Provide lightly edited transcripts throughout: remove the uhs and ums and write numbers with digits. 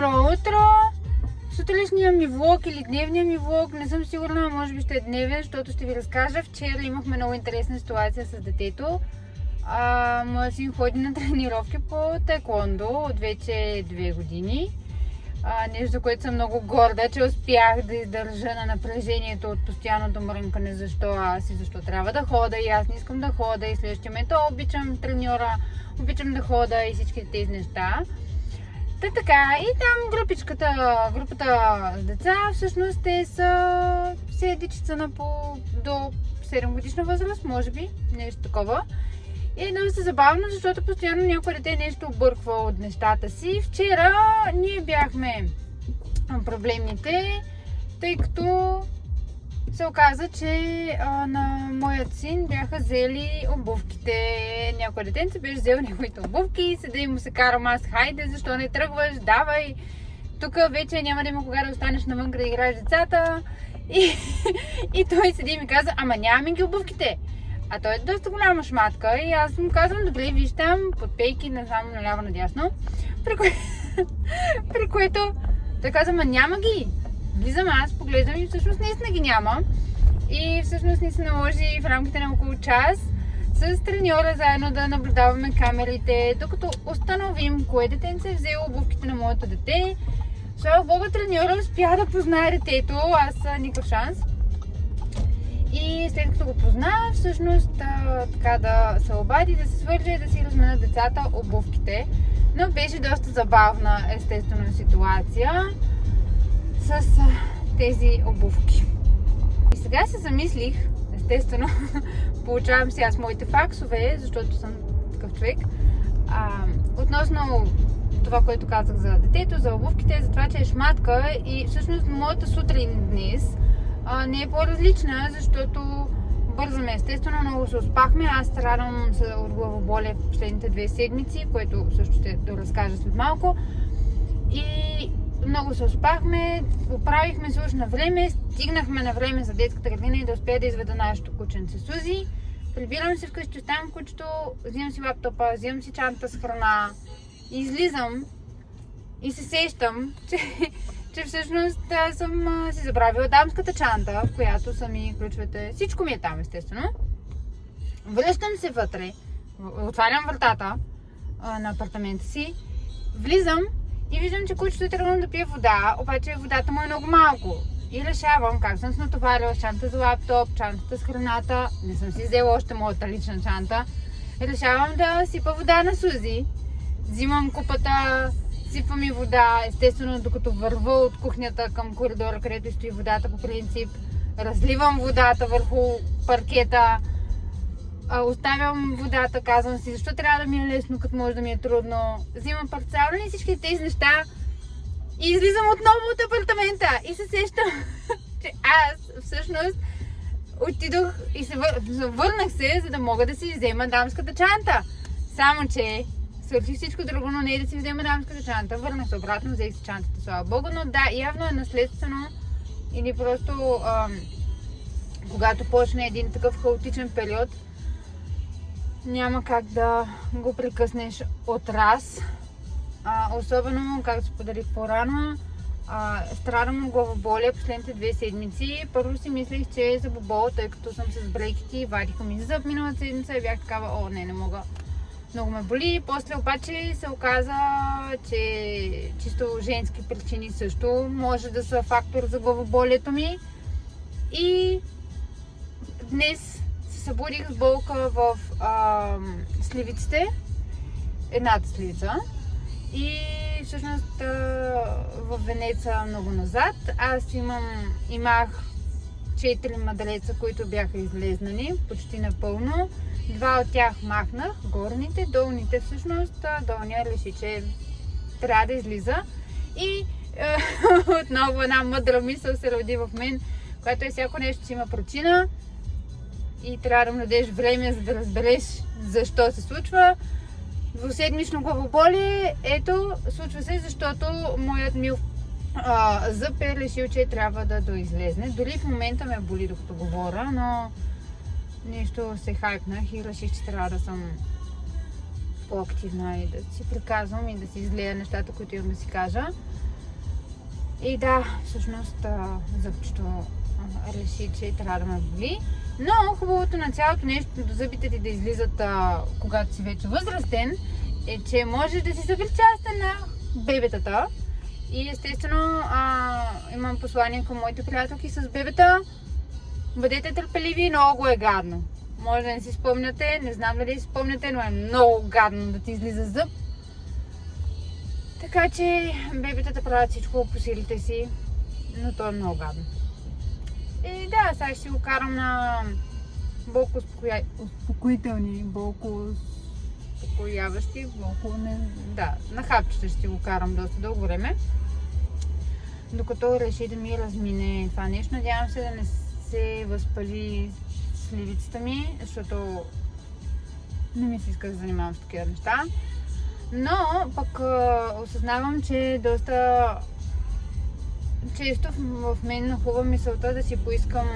Добро утро! Сутрешния ми влог или дневния ми влог, не съм сигурна, може би ще е дневен, защото ще ви разкажа. Вчера имахме много интересна ситуация с детето. Моя син ходи на тренировки по таеквондо от вече 2 години. Нещо, за което съм много горда, че успях да издържа на напрежението от постоянното мрънкане, защо аз и защо трябва да хода и аз не искам да хода и следващия момент обичам треньора, обичам да хода и всички тези неща. Така, и там групата с деца, всъщност те са все дечица до 7 годишна възраст, може би, нещо такова. И е доста забавно, защото постоянно някой дете нещо обърква от нещата си. Вчера ние бяхме проблемните, тъй като се оказа, че на моят син бяха взели обувките. Някой детенце беше взел неговите обувки, седа и му се карам аз, хайде, защо не тръгваш, давай. Тук вече няма да има кога да останеш навън да играеш децата. И той седи и ми каза, ама нямаме ги обувките. А той е доста голяма шматка и аз му казвам, добре, виж там, подпейки, насам, наляво, надясно. При което той каза, ама няма ги. Влизам аз, поглеждам и всъщност наистина ги няма. И всъщност ни се наложи в рамките на около час с треньора заедно да наблюдаваме камерите, докато установим кое детенце е взело обувките на моето дете. Слава Бога, треньора успя да познае детето, аз никакъв шанс. И след като го позна, всъщност така да се обади, да се свърже и да си разменят децата обувките. Но беше доста забавна, естествено, ситуация с тези обувки. И сега се замислих, естествено, получавам си аз моите факсове, защото съм такъв човек, относно това, което казах за детето, за обувките, за това, че е шматка и всъщност моята сутрин днес не е по-различна, защото бързаме. Естествено, много се успахме. Аз страдам от главоболие в последните 2 седмици, което също ще разкажа след малко. И много се успахме, оправихме се уж на време, стигнахме на време за детската градина и да успея да изведа нашето кученце Сузи. Прибирам се вкъщи, оставям кучето, взимам си лаптопа, взимам си чанта с храна, излизам и се сещам, че всъщност съм си забравила дамската чанта, в която са ми ключовете. Всичко ми е там, естествено. Връщам се вътре, отварям вратата на апартамента си, влизам и виждам, че кучето е тръгнало да пие вода, обаче водата му е много малко. И решавам как съм се натоварила чанта за лаптоп, чантата с храната, не съм си взела още моята лична чанта. Решавам да сипа вода на Сузи. Взимам купата, сипвам и вода, естествено докато върва от кухнята към коридора, където стои водата по принцип. Разливам водата върху паркета, оставям водата, казвам си, защо трябва да ми е лесно, като може да ми е трудно. Взимам парцал и всички тези неща и излизам отново от апартамента и се сещам, че аз всъщност отидох и върнах се, за да мога да си взема дамската чанта. Само че свърших всичко друго, но не да си взема дамската чанта. Върнах се обратно, взех си чантата, слава Богу, но да, явно е наследствено или просто когато почне един такъв хаотичен период, няма как да го прекъснеш от раз. Особено, както споделих по-рано, страдам от главоболие последните 2 седмици. Първо си мислех, че е за бобол, тъй като съм с брекети, вадиха ми зъб миналата седмица и бях такава, не мога. Много ме боли. После обаче се оказа, че чисто женски причини също може да са фактор за главоболието ми. И днес се събудих с болка в сливиците, едната сливица. И всъщност в венеца много назад. Аз имах 4 мадреца, които бяха излезнани почти напълно. 2 от тях махнах, горните, долните всъщност, долния реши, че трябва да излиза. И отново една мъдра мисъл се роди в мен, която е всяко нещо си има причина и трябва да му дадеш време, за да разбереш защо се случва. Двуседмично главоболие, ето, случва се, защото моят мил зъб е решил, че трябва да доизлезне. Дори в момента ме боли докато говоря, но нещо се хайпнах и реших, че трябва да съм по-активна и да си приказвам и да си излея нещата, които имам да си кажа. И да, всъщност зъбчето реши, че трябва да ме боли. Но хубавото на цялото нещо до зъбите ти да излизат, когато си вече възрастен, е, че можеш да си съпричастен на бебетата. И естествено имам послание към моите приятелки с бебета. Бъдете търпеливи, много е гадно. Може да не си спомняте, не знам дали си спомняте, но е много гадно да ти излиза зъб. Така че бебетата правят всичко по силите си, но то е много гадно. И да, сега ще си го карам на болко успокоителни, болко успокояващи, на хапчета ще го карам доста дълго време. Докато реши да ми размине това нещо, надявам се да не се възпали сливицата ми, защото не ми се иска да занимавам с такива неща. Но пък осъзнавам, че доста често в мен нахлува мисълта да си поискам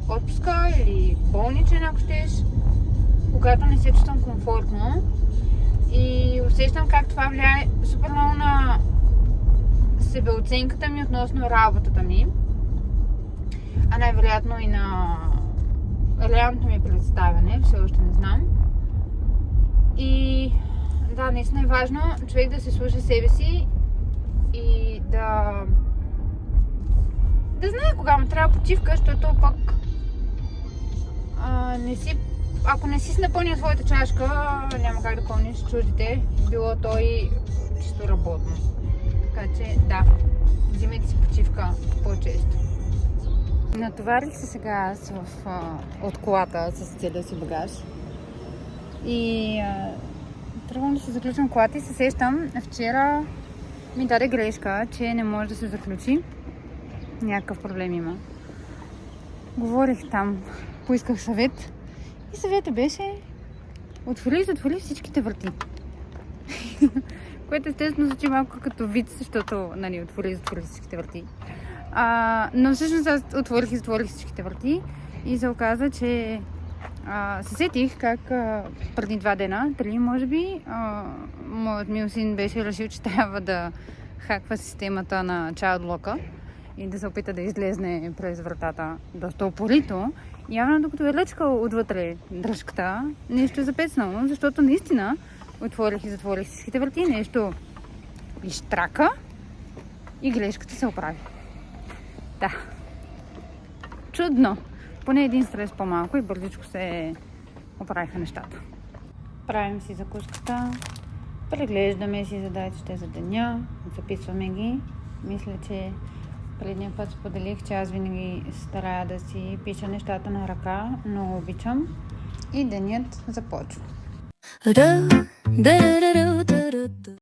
отпуска или болничен, ако щеш, когато не се чувствам комфортно. И усещам как това влияе супер много на себеоценката ми относно работата ми, а най-вероятно и на реалното ми представяне, все още не знам. И да, наистина е важно човек да се слуша себе си и да знае кога му трябва почивка, защото пък ако не си напълнил своята чашка, няма как да пълниш чуждите, било то и чисто работно. Така че да, взимайте си почивка по-често. Натоварих се сега аз от колата с целия си багаж. И тръгвам да се заключвам колата и се сещам, вчера ми даде грешка, че не може да се заключи. Някакъв проблем има. Говорих там, поисках съвет и съветът беше отвори всичките врати. Което естествено звучи малко като виц, защото отвори всичките врати. Но всъщност аз отворих и затворих всичките врати и се оказа, че се сетих как преди 2 дена, 3 може би, моят мил син беше решил, че трябва да хаква системата на ChildLock и да се опита да излезне през вратата доста упорито. Явно докато е лечкал отвътре дръжката, нещо е запецнало, защото наистина отворих и затворих всичките врати, нещо изтрака и грешката се оправи. Да. Чудно. Поне един стрес по-малко и бързичко се оправиха нещата. Правим си закуската, преглеждаме си задачите за деня, записваме ги. Мисля, че предния път споделих, че аз винаги старая да си пиша нещата на ръка, много обичам и денят започва.